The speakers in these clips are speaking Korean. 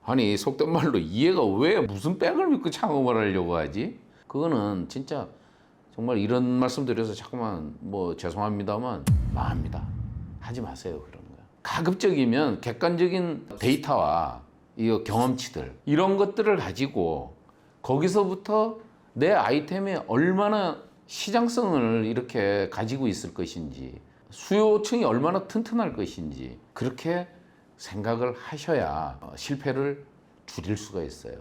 아니 속된 말로 얘가 왜 무슨 백을 믿고 창업을 하려고 하지? 그거는 진짜 정말 이런 말씀 드려서 자꾸만 뭐 죄송합니다만 망합니다. 하지 마세요 그런 거. 가급적이면 객관적인 데이터와 이 경험치들 이런 것들을 가지고 거기서부터 내 아이템이 얼마나 시장성을 이렇게 가지고 있을 것인지 수요층이 얼마나 튼튼할 것인지 그렇게 생각을 하셔야 실패를 줄일 수가 있어요.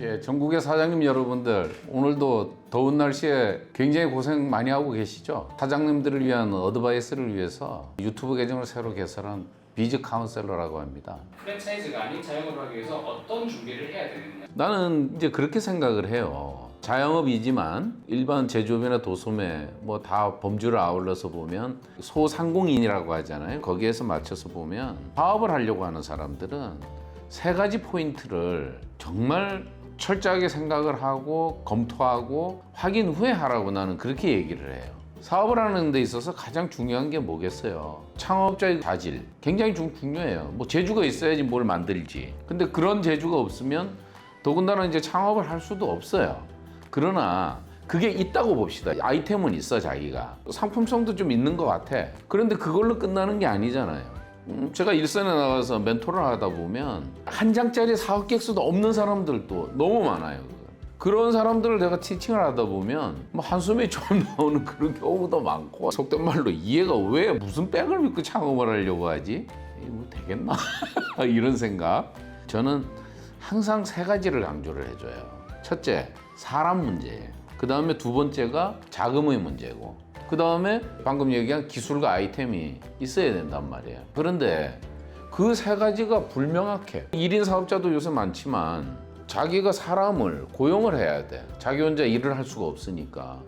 예, 전국의 사장님 여러분들 오늘도 더운 날씨에 굉장히 고생 많이 하고 계시죠? 사장님들을 위한 어드바이스를 위해서 유튜브 계정을 새로 개설한 비즈 카운셀러라고 합니다. 프랜차이즈가 아닌 자영업을 하기 위해서 어떤 준비를 해야 되느냐? 나는 이제 그렇게 생각을 해요. 자영업이지만 일반 제조업이나 도소매 뭐 다 범주를 아울러서 보면 소상공인이라고 하잖아요. 거기에서 맞춰서 보면 사업을 하려고 하는 사람들은 세 가지 포인트를 정말 철저하게 생각을 하고 검토하고 확인 후에 하라고 나는 그렇게 얘기를 해요. 사업을 하는 데 있어서 가장 중요한 게 뭐겠어요? 창업자의 자질 굉장히 중요해요. 뭐 재주가 있어야지 뭘 만들지. 근데 그런 재주가 없으면 더군다나 이제 창업을 할 수도 없어요. 그러나 그게 있다고 봅시다. 아이템은 있어 자기가. 상품성도 좀 있는 것 같아. 그런데 그걸로 끝나는 게 아니잖아요. 제가 일선에 나가서 멘토를 하다 보면 한 장짜리 사업 계획서도 없는 사람들도 너무 많아요. 그런 사람들을 내가 티칭을 하다 보면 뭐 한숨에 좀 나오는 그런 경우도 많고 속된 말로 얘가 왜 무슨 백을 믿고 창업을 하려고 하지? 뭐 되겠나? 이런 생각. 저는 항상 세 가지를 강조를 해줘요. 첫째, 사람 문제예요. 그 다음에 두 번째가 자금의 문제고 그 다음에 방금 얘기한 기술과 아이템이 있어야 된단 말이에요. 그런데 그 세 가지가 불명확해. 1인 사업자도 요새 많지만 자기가 사람을 고용을 해야 돼. 자기 혼자 일을 할 수가 없으니까.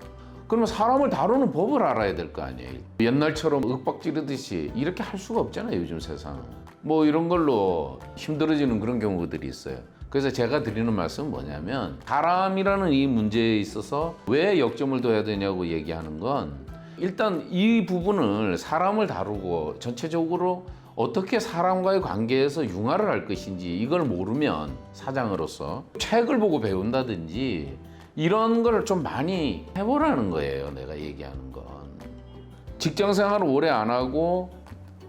그러면 사람을 다루는 법을 알아야 될 거 아니에요. 옛날처럼 윽박지르듯이 이렇게 할 수가 없잖아요, 요즘 세상은. 뭐 이런 걸로 힘들어지는 그런 경우들이 있어요. 그래서 제가 드리는 말씀은 뭐냐면 사람이라는 이 문제에 있어서 왜 역점을 둬야 되냐고 얘기하는 건 일단 이 부분을 사람을 다루고 전체적으로 어떻게 사람과의 관계에서 융화를 할 것인지 이걸 모르면 사장으로서 책을 보고 배운다든지 이런 걸 좀 많이 해보라는 거예요. 내가 얘기하는 건 직장 생활을 오래 안 하고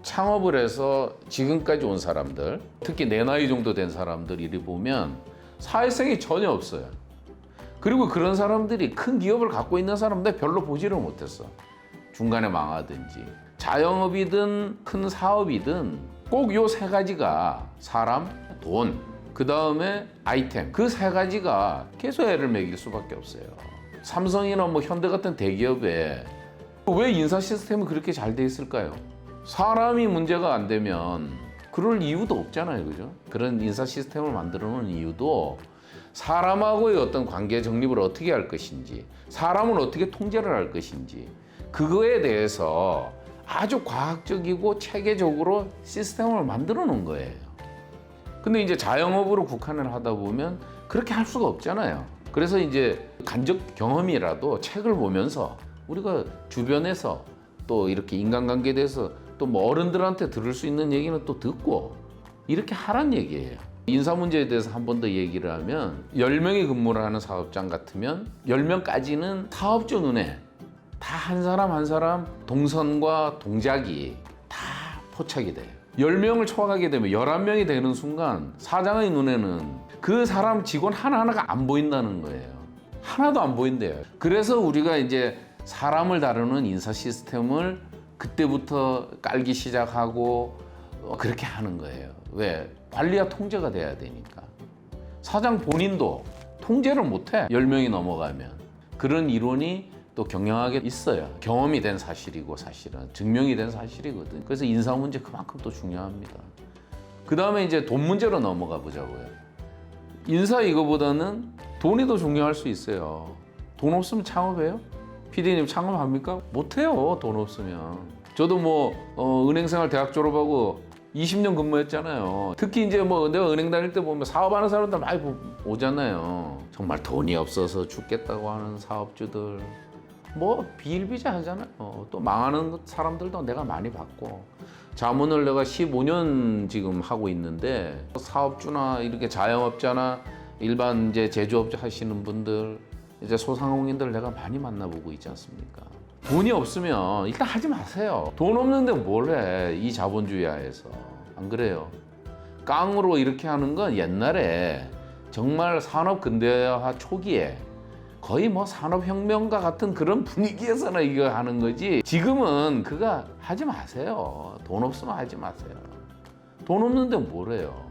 창업을 해서 지금까지 온 사람들 특히 내 나이 정도 된 사람들 이리 보면 사회성이 전혀 없어요. 그리고 그런 사람들이 큰 기업을 갖고 있는 사람들 별로 보지를 못했어. 중간에 망하든지 자영업이든 큰 사업이든 꼭 요 세 가지가 사람, 돈, 그 다음에 아이템 그 세 가지가 계속 애를 먹일 수밖에 없어요. 삼성이나 뭐 현대 같은 대기업에 왜 인사 시스템이 그렇게 잘 돼 있을까요? 사람이 문제가 안 되면 그럴 이유도 없잖아요, 그죠? 그런 인사 시스템을 만들어 놓은 이유도 사람하고의 어떤 관계 정립을 어떻게 할 것인지 사람을 어떻게 통제를 할 것인지 그거에 대해서 아주 과학적이고 체계적으로 시스템을 만들어 놓은 거예요. 근데 이제 자영업으로 국한을 하다 보면 그렇게 할 수가 없잖아요. 그래서 이제 간접 경험이라도 책을 보면서 우리가 주변에서 또 이렇게 인간관계에 대해서 또 뭐 어른들한테 들을 수 있는 얘기는 또 듣고 이렇게 하란 얘기예요. 인사 문제에 대해서 한 번 더 얘기를 하면 10명이 근무를 하는 사업장 같으면 10명까지는 사업주 눈에 다 한 사람 한 사람 동선과 동작이 다 포착이 돼요. 10명을 초과하게 되면 11명이 되는 순간 사장의 눈에는 그 사람 직원 하나하나가 안 보인다는 거예요. 하나도 안 보인대요. 그래서 우리가 이제 사람을 다루는 인사 시스템을 그때부터 깔기 시작하고 그렇게 하는 거예요. 왜? 관리와 통제가 돼야 되니까. 사장 본인도 통제를 못해. 10명이 넘어가면. 그런 이론이 또 경영학에 있어요. 경험이 된 사실이고 사실은 증명이 된 사실이거든. 그래서 인사 문제 그만큼 또 중요합니다. 그 다음에 이제 돈 문제로 넘어가 보자고요. 인사 이거보다는 돈이 더 중요할 수 있어요. 돈 없으면 창업해요? PD님 창업합니까? 못해요. 돈 없으면. 저도 뭐 은행생활 대학 졸업하고 20년 근무했잖아요. 특히 이제 뭐 내가 은행 다닐 때 보면 사업하는 사람들 많이 오잖아요. 정말 돈이 없어서 죽겠다고 하는 사업주들 뭐 비일비재하잖아요. 또 망하는 사람들도 내가 많이 봤고 자문을 내가 15년 지금 하고 있는데 사업주나 이렇게 자영업자나 일반 이제 제조업 하시는 분들 이제 소상공인들 내가 많이 만나보고 있지 않습니까? 돈이 없으면 일단 하지 마세요. 돈 없는데 뭘 해? 이 자본주의 하에서. 안 그래요? 깡으로 이렇게 하는 건 옛날에 정말 산업 근대화 초기에 거의 뭐 산업혁명과 같은 그런 분위기에서는 이거 하는 거지. 지금은 그거 하지 마세요. 돈 없으면 하지 마세요. 돈 없는데 뭘 해요?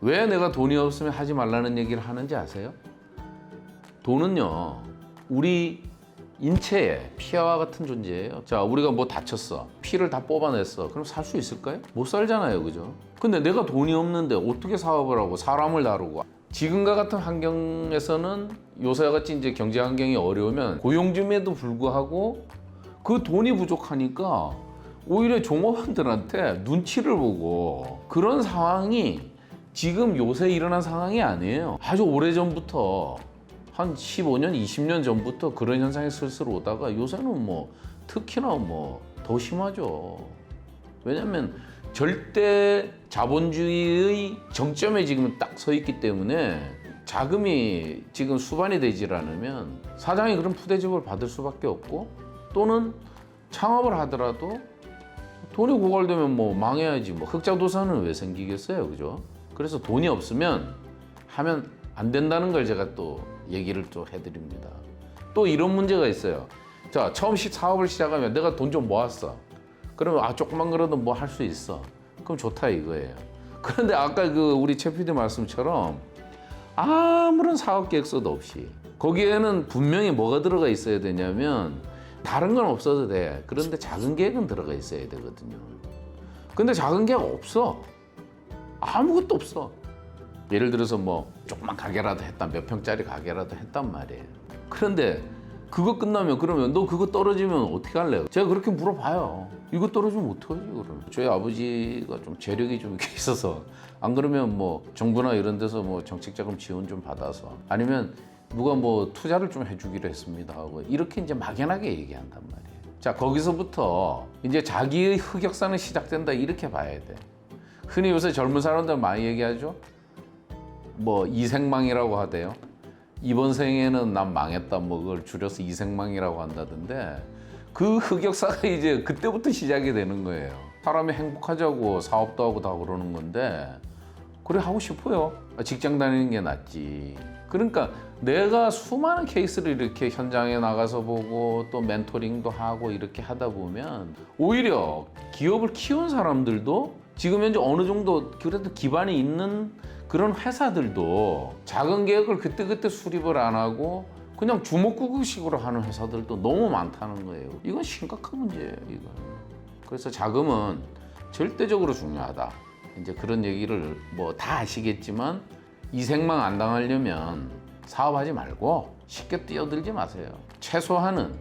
왜 내가 돈이 없으면 하지 말라는 얘기를 하는지 아세요? 돈은요, 우리 인체에 피와 같은 존재예요. 자, 우리가 뭐 다쳤어. 피를 다 뽑아냈어. 그럼 살 수 있을까요? 못 살잖아요. 그죠? 근데 내가 돈이 없는데 어떻게 사업을 하고 사람을 다루고. 지금과 같은 환경에서는 요새같이 이제 경제 환경이 어려우면 고용줌에도 불구하고 그 돈이 부족하니까 오히려 종업원들한테 눈치를 보고 그런 상황이 지금 요새 일어난 상황이 아니에요. 아주 오래전부터 한 15년, 20년 전부터 그런 현상이 슬슬 오다가 요새는 뭐 특히나 뭐 더 심하죠. 왜냐면 절대 자본주의의 정점에 지금 딱 서 있기 때문에 자금이 지금 수반이 되질 않으면 사장이 그런 푸대접을 받을 수밖에 없고 또는 창업을 하더라도 돈이 고갈되면 뭐 망해야지. 뭐 흑자도산은 왜 생기겠어요, 그죠? 그래서 돈이 없으면 하면 안 된다는 걸 제가 또 얘기를 또 해드립니다. 또 이런 문제가 있어요. 자, 처음 사업을 시작하면 내가 돈 좀 모았어. 그러면 조금만 그래도 뭐 할 수 있어. 그럼 좋다 이거예요. 그런데 아까 그 우리 최 PD 말씀처럼 아무런 사업 계획서도 없이 거기에는 분명히 뭐가 들어가 있어야 되냐면 다른 건 없어도 돼. 그런데 작은 계획은 들어가 있어야 되거든요. 근데 작은 계획 없어. 아무것도 없어. 예를 들어서 뭐 조그만 가게라도 했다, 몇 평짜리 가게라도 했단 말이에요. 그런데 그거 끝나면 그러면 너 그거 떨어지면 어떻게 할래요? 제가 그렇게 물어봐요. 이거 떨어지면 어떡하지 그러면? 저희 아버지가 좀 재력이 좀 이렇게 있어서 안 그러면 뭐 정부나 이런 데서 뭐 정책자금 지원 좀 받아서 아니면 누가 뭐 투자를 좀 해주기로 했습니다 하고 이렇게 이제 막연하게 얘기한단 말이에요. 자, 거기서부터 이제 자기의 흑역사는 시작된다 이렇게 봐야 돼. 흔히 요새 젊은 사람들 많이 얘기하죠. 뭐 이생망이라고 하대요. 이번 생에는 난 망했다 뭐 그걸 줄여서 이생망이라고 한다던데 그 흑역사가 이제 그때부터 시작이 되는 거예요. 사람이 행복하자고 사업도 하고 다 그러는 건데 그래 하고 싶어요. 직장 다니는 게 낫지. 그러니까 내가 수많은 케이스를 이렇게 현장에 나가서 보고 또 멘토링도 하고 이렇게 하다 보면 오히려 기업을 키운 사람들도 지금 현재 어느 정도 그래도 기반이 있는 그런 회사들도 작은 계획을 그때그때 수립을 안 하고 그냥 주먹구구식으로 하는 회사들도 너무 많다는 거예요. 이건 심각한 문제예요, 이건. 그래서 자금은 절대적으로 중요하다. 이제 그런 얘기를 뭐 다 아시겠지만 이생망 안 당하려면 사업하지 말고 쉽게 뛰어들지 마세요. 최소한은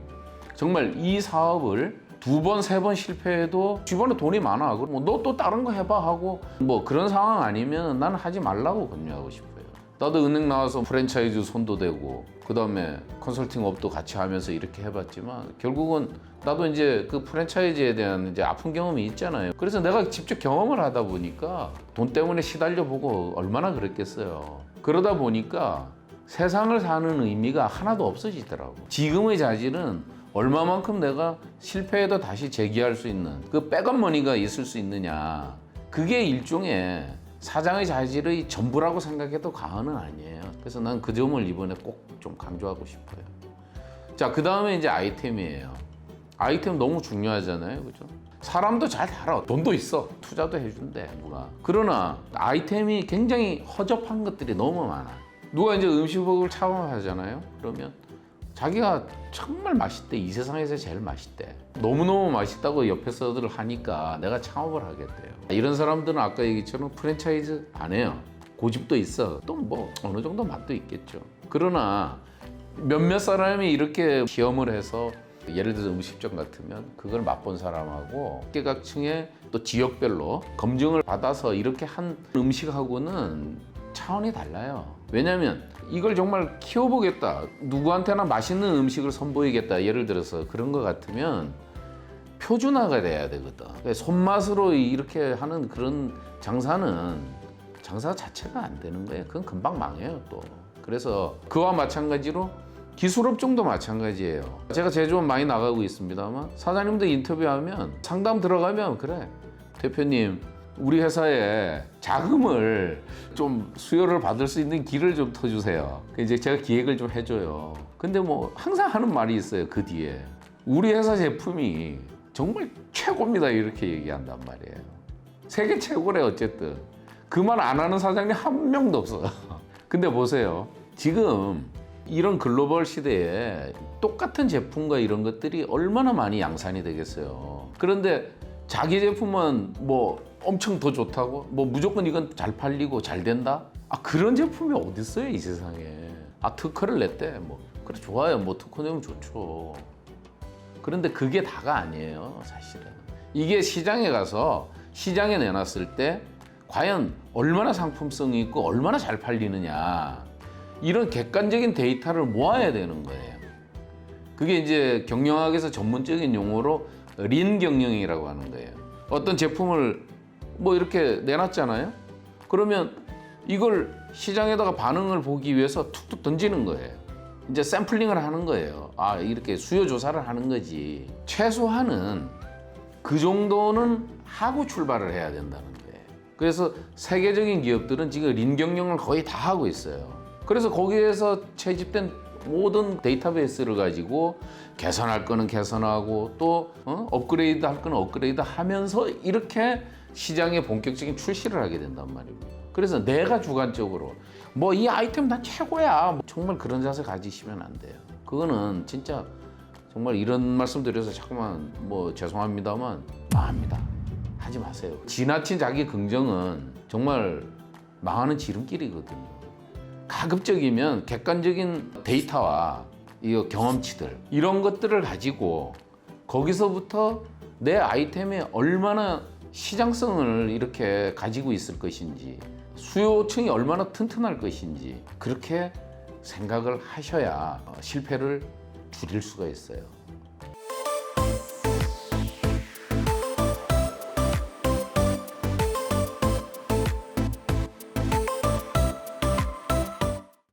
정말 이 사업을 2번, 3번 실패해도 주변에 돈이 많아. 그럼 너 또 다른 거 해봐 하고 뭐 그런 상황 아니면 나는 하지 말라고 권유하고 싶어요. 나도 은행 나와서 프랜차이즈 손도 대고 그다음에 컨설팅업도 같이 하면서 이렇게 해봤지만 결국은 나도 이제 그 프랜차이즈에 대한 이제 아픈 경험이 있잖아요. 그래서 내가 직접 경험을 하다 보니까 돈 때문에 시달려 보고 얼마나 그랬겠어요. 그러다 보니까 세상을 사는 의미가 하나도 없어지더라고. 지금의 자질은 얼마만큼 내가 실패해도 다시 재기할 수 있는 그 백업 머니가 있을 수 있느냐. 그게 일종의 사장의 자질의 전부라고 생각해도 과언은 아니에요. 그래서 난 그 점을 이번에 꼭 좀 강조하고 싶어요. 자, 그 다음에 이제 아이템이에요. 아이템 너무 중요하잖아요. 그죠? 사람도 잘 알아. 돈도 있어. 투자도 해준대, 누가. 그러나 아이템이 굉장히 허접한 것들이 너무 많아. 누가 이제 음식을 창업하잖아요. 그러면 자기가 정말 맛있대. 이 세상에서 제일 맛있대. 너무너무 맛있다고 옆에서들 하니까 내가 창업을 하겠대요. 이런 사람들은 아까 얘기처럼 프랜차이즈 안 해요. 고집도 있어. 또 뭐 어느 정도 맛도 있겠죠. 그러나 몇몇 사람이 이렇게 시험을 해서 예를 들어서 음식점 같으면 그걸 맛본 사람하고 각계각층의 또 지역별로 검증을 받아서 이렇게 한 음식하고는 차원이 달라요. 왜냐하면 이걸 정말 키워보겠다. 누구한테나 맛있는 음식을 선보이겠다. 예를 들어서 그런 것 같으면 표준화가 돼야 되거든. 손맛으로 이렇게 하는 그런 장사 자체가 안 되는 거예요. 그건 금방 망해요 또. 그래서 그와 마찬가지로 기술업종도 마찬가지예요. 제가 제조업 많이 나가고 있습니다만 사장님들 인터뷰하면 상담 들어가면 그래 대표님 우리 회사에 자금을 좀 수요를 받을 수 있는 길을 좀 터주세요. 이제 제가 기획을 좀 해줘요. 근데 뭐 항상 하는 말이 있어요. 그 뒤에 우리 회사 제품이 정말 최고입니다 이렇게 얘기한단 말이에요. 세계 최고래 어쨌든. 그 말 안 하는 사장님 한 명도 없어. 근데 보세요. 지금 이런 글로벌 시대에 똑같은 제품과 이런 것들이 얼마나 많이 양산이 되겠어요. 그런데 자기 제품은 뭐 엄청 더 좋다고? 뭐 무조건 이건 잘 팔리고 잘 된다? 아 그런 제품이 어디 있어요 이 세상에. 아 특허를 냈대. 뭐 그래 좋아요. 뭐 특허 내면 좋죠. 그런데 그게 다가 아니에요 사실은. 이게 시장에 가서 시장에 내놨을 때 과연 얼마나 상품성이 있고 얼마나 잘 팔리느냐 이런 객관적인 데이터를 모아야 되는 거예요. 그게 이제 경영학에서 전문적인 용어로 린 경영이라고 하는 거예요. 어떤 제품을 뭐 이렇게 내놨잖아요. 그러면 이걸 시장에다가 반응을 보기 위해서 툭툭 던지는 거예요. 이제 샘플링을 하는 거예요. 아 이렇게 수요 조사를 하는 거지. 최소한은 그 정도는 하고 출발을 해야 된다는 거예요. 그래서 세계적인 기업들은 지금 린 경영을 거의 다 하고 있어요. 그래서 거기에서 채집된 모든 데이터베이스를 가지고 개선할 거는 개선하고 또 업그레이드 할 거는 업그레이드 하면서 이렇게 시장에 본격적인 출시를 하게 된단 말입니다. 그래서 내가 주관적으로 뭐 이 아이템 다 최고야 정말 그런 자세 가지시면 안 돼요. 그거는 진짜 정말 이런 말씀 드려서 자꾸만 뭐 죄송합니다만 망합니다. 하지 마세요. 지나친 자기 긍정은 정말 망하는 지름길이거든요. 가급적이면 객관적인 데이터와 이 경험치들 이런 것들을 가지고 거기서부터 내 아이템이 얼마나 시장성을 이렇게 가지고 있을 것인지 수요층이 얼마나 튼튼할 것인지 그렇게 생각을 하셔야 실패를 줄일 수가 있어요.